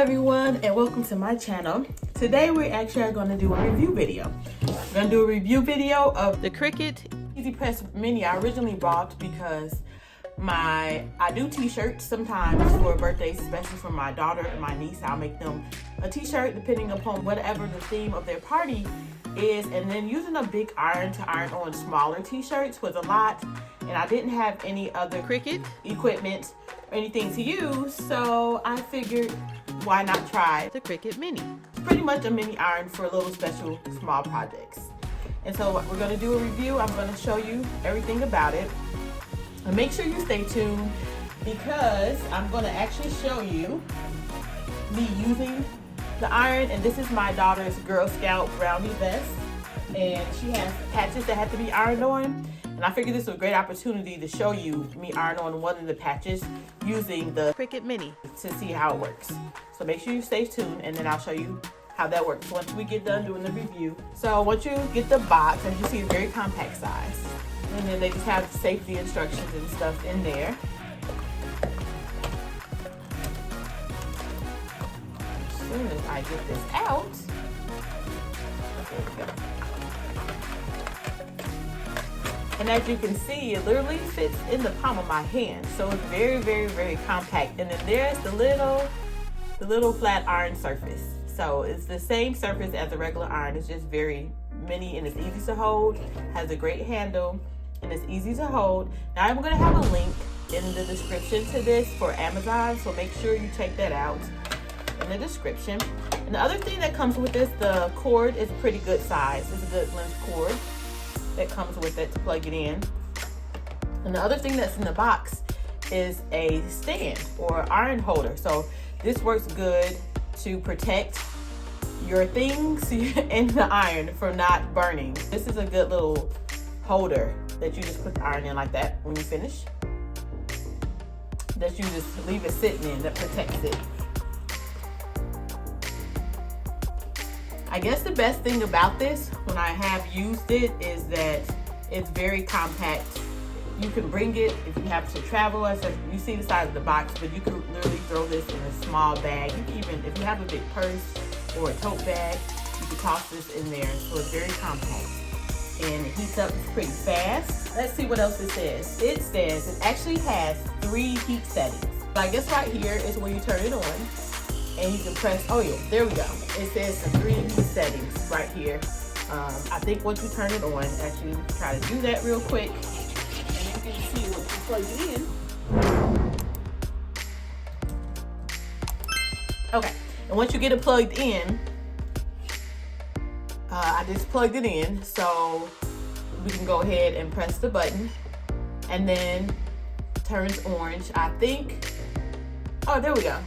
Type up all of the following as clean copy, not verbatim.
everyone, and welcome to my channel. Today we actually are going to do a review video. We're going to do a review video of the Cricut EasyPress Mini. I originally bought because I do t-shirts sometimes for birthdays, especially for my daughter and my niece. I'll make them a t-shirt depending upon whatever the theme of their party is, and then using a big iron to iron on smaller t-shirts was a lot, and I didn't have any other Cricut equipment or anything to use, so I figured why not try the Cricut Mini. It's pretty much a mini iron for little special small projects. And so we're going to do a review. I'm going to show you everything about it, and make sure you stay tuned because I'm going to actually show you me using the iron. And this is my daughter's Girl Scout brownie vest, and she has patches that have to be ironed on. And I figured this was a great opportunity to show you me iron on one of the patches using the Cricut Mini to see how it works. So make sure you stay tuned, and then I'll show you how that works once we get done doing the review. So once you get the box, as you see, it's very compact size. And then they just have safety instructions and stuff in there. As soon as I get this out, there we go. And as you can see, it literally fits in the palm of my hand. So it's very, very, very compact. And then there's the little flat iron surface. So it's the same surface as a regular iron. It's just very mini and it's easy to hold. Has a great handle and it's easy to hold. Now I'm gonna have a link in the description to this for Amazon. So make sure you check that out in the description. And the other thing that comes with this, the cord is pretty good size. It's a good length cord that comes with it to plug it in. And the other thing that's in the box is a stand or iron holder. So this works good to protect your things in the iron from not burning. This is a good little holder that you just put the iron in like that when you finish. That you just leave it sitting in, that protects it. I guess the best thing about this, when I have used it, is that it's very compact. You can bring it if you have to travel. You see the size of the box, but you can literally throw this in a small bag. You can even, if you have a big purse or a tote bag, you can toss this in there. So it's very compact. And it heats up pretty fast. Let's see what else it says. It says it actually has 3 heat settings. So I guess right here is where you turn it on. And you can press, oh yeah, there we go. It says the 3 heat settings right here. I think once you turn it on, actually try to do that real quick. And you can see once you plug it in. Okay, and once you get it plugged in, I just plugged it in, so we can go ahead and press the button. And then turns orange, I think. Oh, there we go.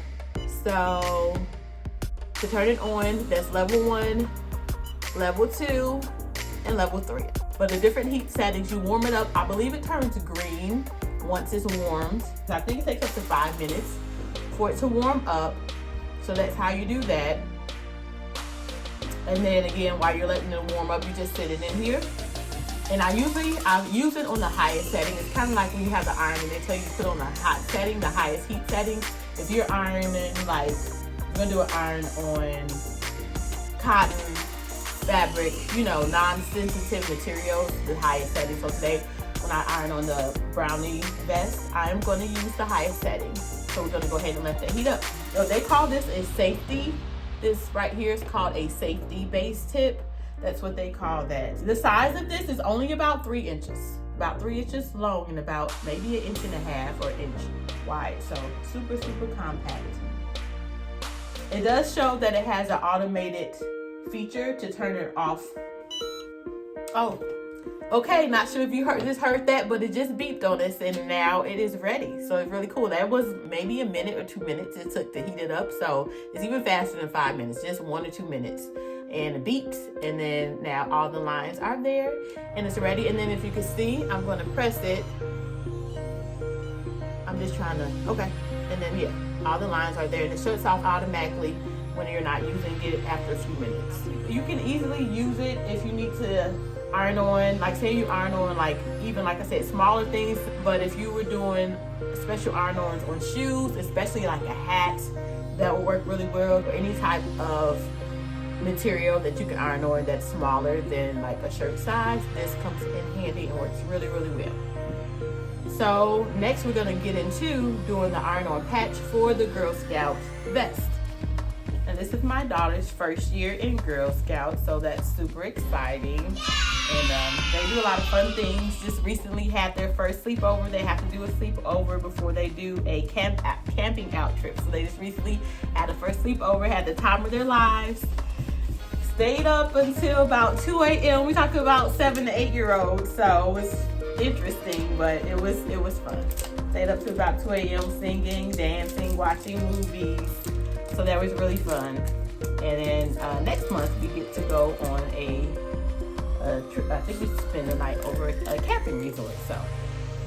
So to turn it on, that's level 1, level 2, and level 3. But the different heat settings, you warm it up. I believe it turns green once it's warmed. So I think it takes up to 5 minutes for it to warm up. So that's how you do that. And then again, while you're letting it warm up, you just sit it in here. And I use it on the highest setting. It's kind of like when you have the iron and they tell you to put on the hot setting, the highest heat setting. If you're ironing, like, you're gonna do an iron on cotton, fabric, you know, non-sensitive materials, the highest setting. So today, when I iron on the brownie vest, I am gonna use the highest setting. So we're gonna go ahead and let that heat up. So they call this a safety. This right here is called a safety base tip. That's what they call that. The size of this is only about 3 inches. About 3 inches long and about maybe 1.5 inches or 1 inch wide. So super, super compact. It does show that it has an automated feature to turn it off. Oh, okay, not sure if you heard that, but it just beeped on us and now it is ready. So it's really cool. That was maybe 1 minute or 2 minutes it took to heat it up. So it's even faster than 5 minutes, just 1 or 2 minutes. And it beeps, and then now all the lines are there and it's ready. And then if you can see, I'm going to press it. I'm just trying to, okay. And then yeah, all the lines are there and it shuts off automatically when you're not using it after a few minutes. You can easily use it if you need to iron on, like say you iron on like, even like I said, smaller things, but if you were doing special iron-ons on shoes, especially like a hat. That will work really well, or any type of material that you can iron on that's smaller than like a shirt size. This comes in handy and works really, really well. So next we're going to get into doing the iron-on patch for the Girl Scout vest. And this is my daughter's first year in Girl Scouts, so that's super exciting. And they do a lot of fun things. Just recently had their first sleepover. They have to do a sleepover before they do a camping out trip. So they just recently had the first sleepover, had the time of their lives. Stayed up until about 2 a.m. We talking about 7 to 8-year-olds, so it was interesting, but it was fun. Stayed up to about 2 a.m. singing, dancing, watching movies. So that was really fun. And then next month we get to go on a trip. I think we spend the night over at a camping resort. So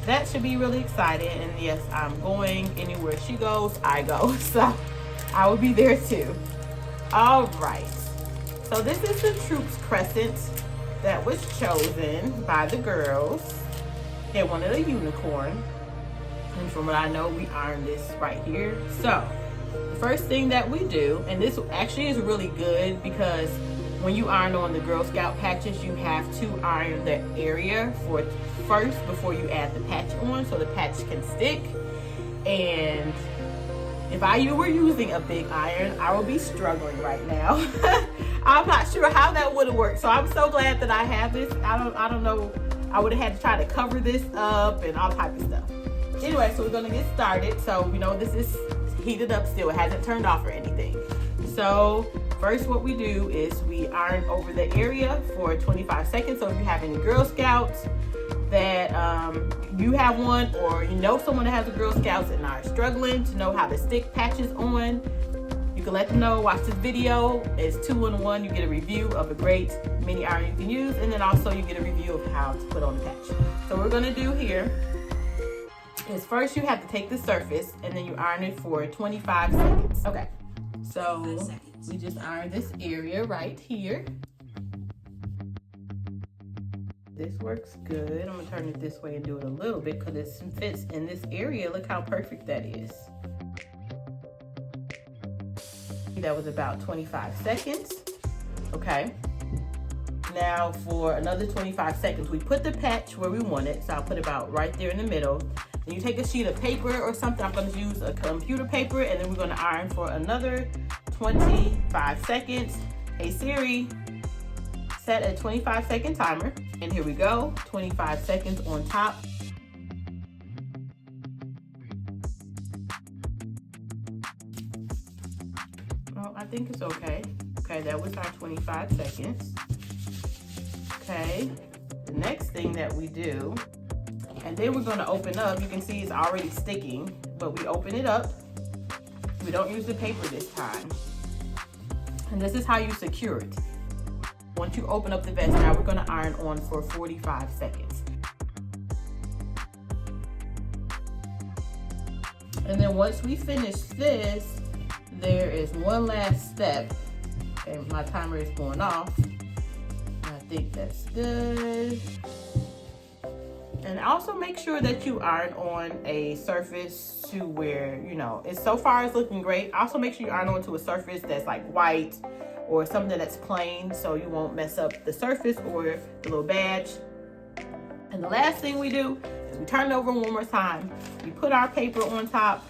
that should be really exciting. And yes, I'm going anywhere she goes, I go. So I will be there too. All right. So this is the Troops Crescent that was chosen by the girls. They wanted a unicorn. And from what I know, we ironed this right here. So the first thing that we do, and this actually is really good because when you iron on the Girl Scout patches, you have to iron the area first before you add the patch on so the patch can stick. And if I were using a big iron, I would be struggling right now. I'm not sure how that would have worked. So I'm so glad that I have this. I don't know. I would have had to try to cover this up and all type of stuff. Anyway, so we're gonna get started. So you know this is heated up still. It hasn't turned off or anything. So first what we do is we iron over the area for 25 seconds. So if you have any Girl Scouts that you have one, or you know someone that has a Girl Scouts and are struggling to know how to stick patches on, you can let them know. Watch this video. It's 2-in-1. You get a review of a great mini iron you can use, and then also you get a review of how to put on the patch. So what we're gonna do here is first you have to take the surface and then you iron it for 25 seconds. Okay, so we just iron this area right here. This works good. I'm gonna turn it this way and do it a little bit because it fits in this area. Look how perfect that is. That was about 25 seconds. Okay. Now for another 25 seconds, we put the patch where we want it. So I'll put it about right there in the middle. And you take a sheet of paper or something. I'm going to use a computer paper, and then we're going to iron for another 25 seconds. Hey Siri, set a 25-second timer. And here we go, 25 seconds on top. Well, I think it's okay. Okay, that was our 25 seconds. Okay, the next thing that we do, and then we're going to open up. You can see it's already sticking, but we open it up. We don't use the paper this time. And this is how you secure it. Once you open up the vest, now we're going to iron on for 45 seconds. And then once we finish this, there is one last step. And my timer is going off. I think that's good. And also make sure that you iron on a surface to where, you know, it's so far it's looking great. Also make sure you iron onto a surface that's like white or something that's plain so you won't mess up the surface or the little badge. And the last thing we do is we turn it over one more time. We put our paper on top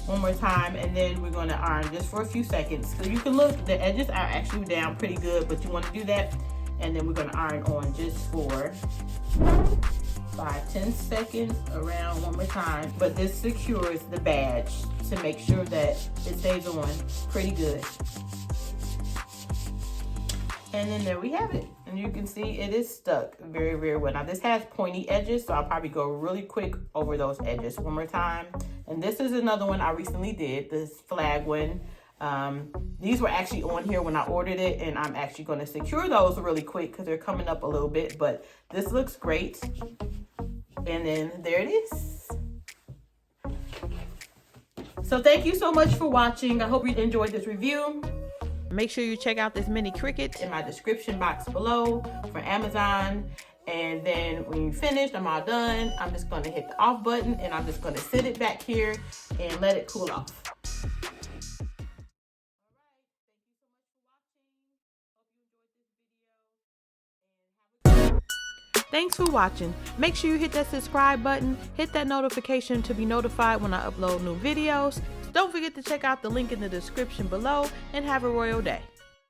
one more time, and then we're going to iron just for a few seconds. So you can look, the edges are actually down pretty good, but you want to do that. And then we're going to iron on just for 5-10 seconds around one more time. But this secures the badge to make sure that it stays on pretty good. And then there we have it. And you can see it is stuck very, very well. Now this has pointy edges, so I'll probably go really quick over those edges one more time. And this is another one I recently did, this flag one. These were actually on here when I ordered it, and I'm actually going to secure those really quick because they're coming up a little bit, but this looks great. And then there it is. So thank you so much for watching. I hope you enjoyed this review. Make sure you check out this mini Cricut in my description box below for Amazon. And then when you finished, I'm all done. I'm just gonna hit the off button and I'm just gonna sit it back here and let it cool off. Thanks for watching. Make sure you hit that subscribe button, hit that notification to be notified when I upload new videos. Don't forget to check out the link in the description below, and have a royal day.